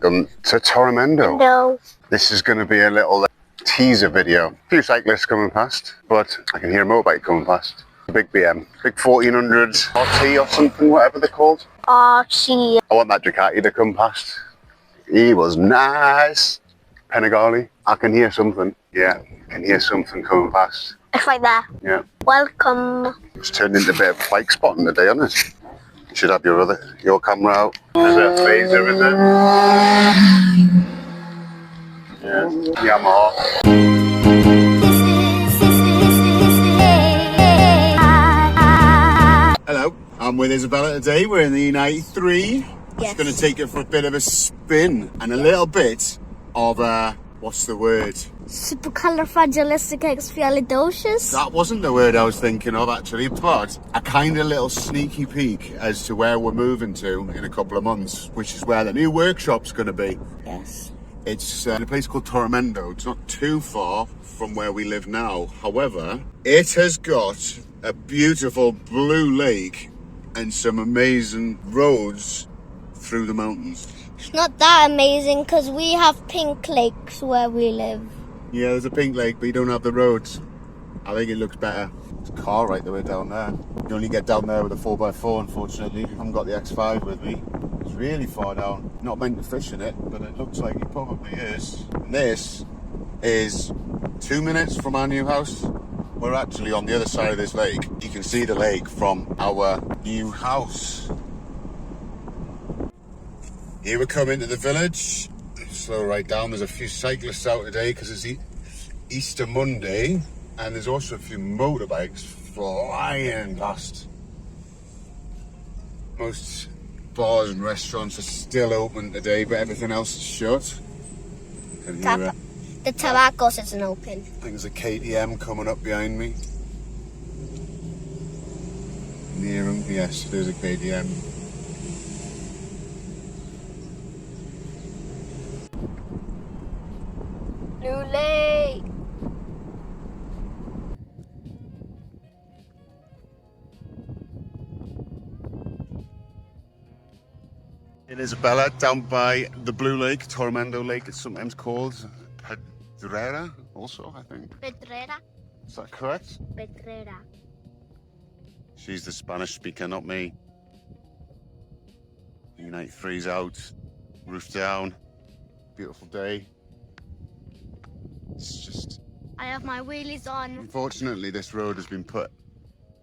welcome to Tormento. No. This is going to be a little teaser video. A few cyclists coming past, but I can hear a motorbike coming past. A big BM, big 1400 RT or something, whatever they're called. RT. I want that Ducati to come past. He was nice. Panigale. I can hear something. Yeah, I can hear something coming past. It's like that. Yeah. Welcome. It's turned into a bit of bike spotting today, hasn't it? You should have your camera out. There's a phaser in there. Yeah, Yamaha. Hello, I'm with Isabella today. We're in the E93. Yes. Just going to take it for a bit of a spin and a little bit of what's the word? Supercalifragilisticexpialidocious. That wasn't the word I was thinking of actually, but a kind of little sneaky peek as to where we're moving to in a couple of months, which is where the new workshop's going to be. Yes. It's in a place called Tormento. It's not too far from where we live now. However, it has got a beautiful blue lake and some amazing roads through the mountains. It's not that amazing because we have pink lakes where we live. Yeah, there's a pink lake, but you don't have the roads. I think it looks better. There's a car right the way down there. You only get down there with a 4x4, unfortunately. I haven't got the X5 with me. It's really far down. Not meant to fish in it, but it looks like it probably is. And this is 2 minutes from our new house. We're actually on the other side of this lake. You can see the lake from our new house. Here we come into the village. Slow right down. There's a few cyclists out today because it's Easter Monday, and there's also a few motorbikes flying past. Most bars and restaurants are still open today, but everything else is shut. The Tabacos isn't open. I think there's a KTM coming up behind me. Near him, yes, there's a KTM. Blue Lake. In Isabella, down by the Blue Lake, Tormento Lake, it's sometimes called. Pedrera, also, I think. Pedrera. Is that correct? Pedrera. She's the Spanish speaker, not me. E93's out, roof down, beautiful day. It's just... I have my wheelies on. Unfortunately, this road has been put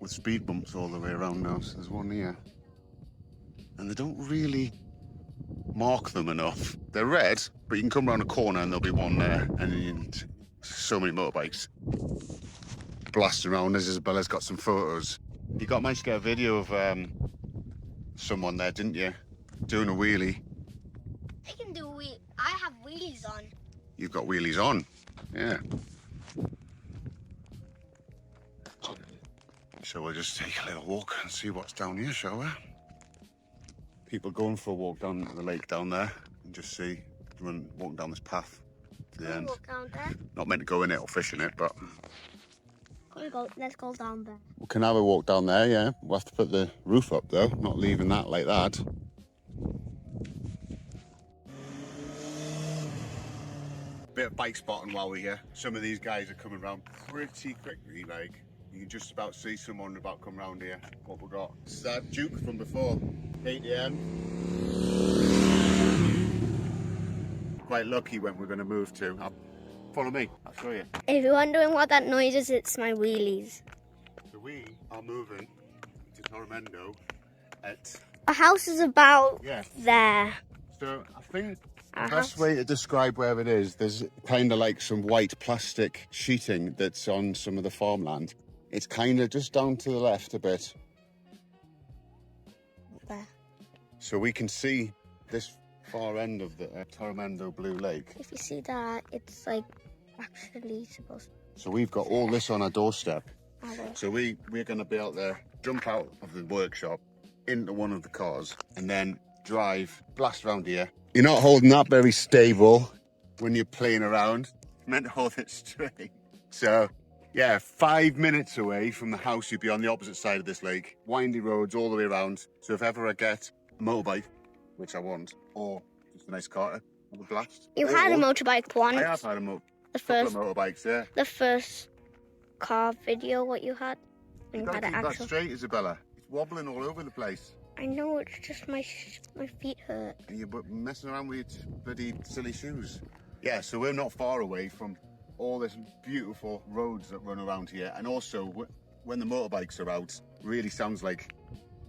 with speed bumps all the way around now, so there's one here. And they don't really mark them enough. They're red, but you can come around a corner and there'll be one there. And so many motorbikes blasting around as Isabella's got some photos. You managed to get a video of someone there, didn't you? Doing a wheelie. I can do I have wheelies on. You've got wheelies on. Yeah. So we'll just take a little walk and see what's down here, shall we? People going for a walk down the lake down there and just see, walking down this path to the end. Walk down there. Not meant to go in it or fish in it, but... Let's go down there. We can have a walk down there, yeah. We'll have to put the roof up though, not leaving that like that. Bit of bike spotting while we're here. Some of these guys are coming around pretty quickly, like you can just about see someone about come round here. What we got? This is that Duke from before. KTM. Quite lucky when we're going to move to. Follow me, I'll show you. If you're wondering what that noise is, it's my wheelies. So we are moving to Tormento at... Our house is about there. So I think the best way to describe where it is, there's kind of like some white plastic sheeting that's on some of the farmland. It's kind of just down to the left a bit. There. So we can see this far end of the Tormento Blue Lake. If you see that, it's like actually supposed to... So we've got all this on our doorstep. Okay. So we're going to be out there, jump out of the workshop into one of the cars and then drive, blast around here. You're not holding that very stable when you're playing around. You're meant to hold it straight. So yeah, 5 minutes away from the house, you'd be on the opposite side of this lake. Windy roads all the way around. So if ever I get a motorbike, which I want, or just a nice car to Have a blast. You had a motorbike once. I have had a the couple first, of motorbikes, yeah. the first car video what you had. When You you gotta had keep an that actual. straight, Isabella. It's wobbling all over the place. I know, it's just my feet hurt. And you're messing around with your bloody silly shoes. Yeah, so we're not far away from all this beautiful roads that run around here. And also, when the motorbikes are out, really sounds like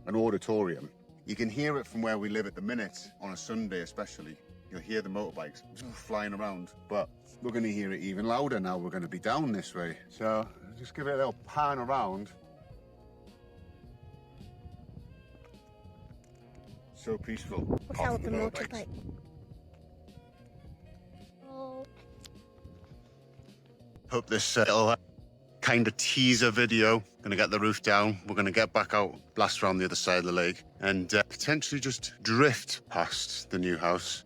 an auditorium. You can hear it from where we live at the minute, on a Sunday especially. You'll hear the motorbikes flying around, but we're going to hear it even louder now. We're going to be down this way. So just give it a little pan around. So peaceful. What's out the motorbike? Oh. Hope this little kind of teaser video going to get the roof down. We're going to get back out, blast around the other side of the lake, and potentially just drift past the new house.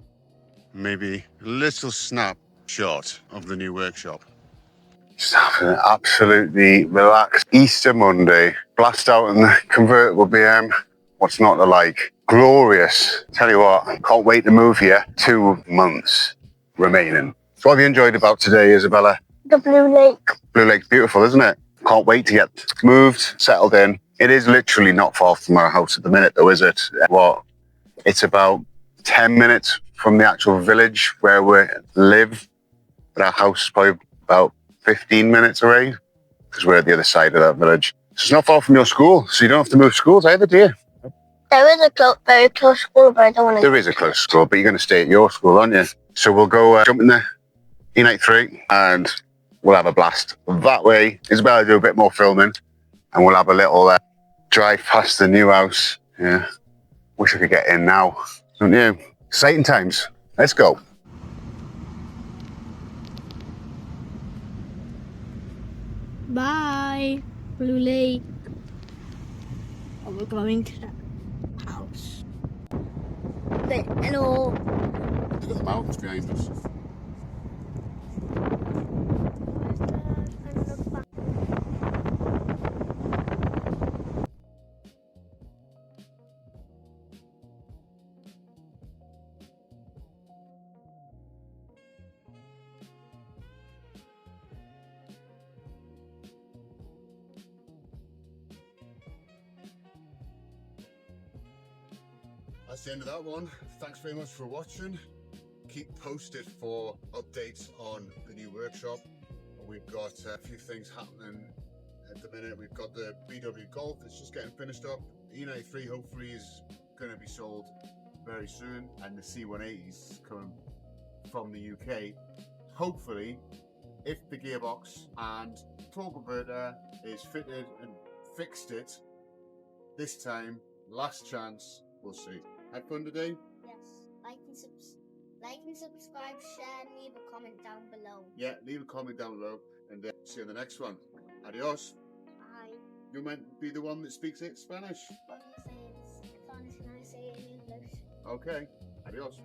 Maybe a little snap shot of the new workshop. Just having an absolutely relaxed Easter Monday. Blast out in the convertible BM. What's not to like? Glorious. Tell you what, can't wait to move here. 2 months remaining. So what have you enjoyed about today, Isabella? The Blue Lake. Blue Lake's beautiful, isn't it? Can't wait to get moved, settled in. It is literally not far from our house at the minute though, is it? What? It's about 10 minutes from the actual village where we live. But our house is probably about 15 minutes away because we're at the other side of that village. So it's not far from your school, so you don't have to move schools either, do you? There is a very close school, but I don't want to. There is a close school, but you're going to stay at your school, aren't you? So we'll go jump in the E93 and we'll have a blast. That way, Isabella will do a bit more filming and we'll have a little drive past the new house. Yeah, wish I could get in now, don't you? Exciting times. Let's go. Bye, Blue Lake. Oh, we're going to the house. Hello. Look at the mountains behind us. That's the end of that one. Thanks very much for watching. Keep posted for updates on the new workshop. We've got a few things happening at the minute. We've got the BMW Golf that's just getting finished up. The E93 hopefully is going to be sold very soon, and the C180 is coming from the UK. Hopefully, if the gearbox and torque converter is fitted and fixed it this time, last chance, we'll see. Had fun today? Yes. Like and subscribe, share, and leave a comment down below. Yeah, leave a comment down below, and see you in the next one. Adios. Bye. You meant to be the one that speaks it Spanish. What do you say in Spanish and I say it in English? Okay. Adios.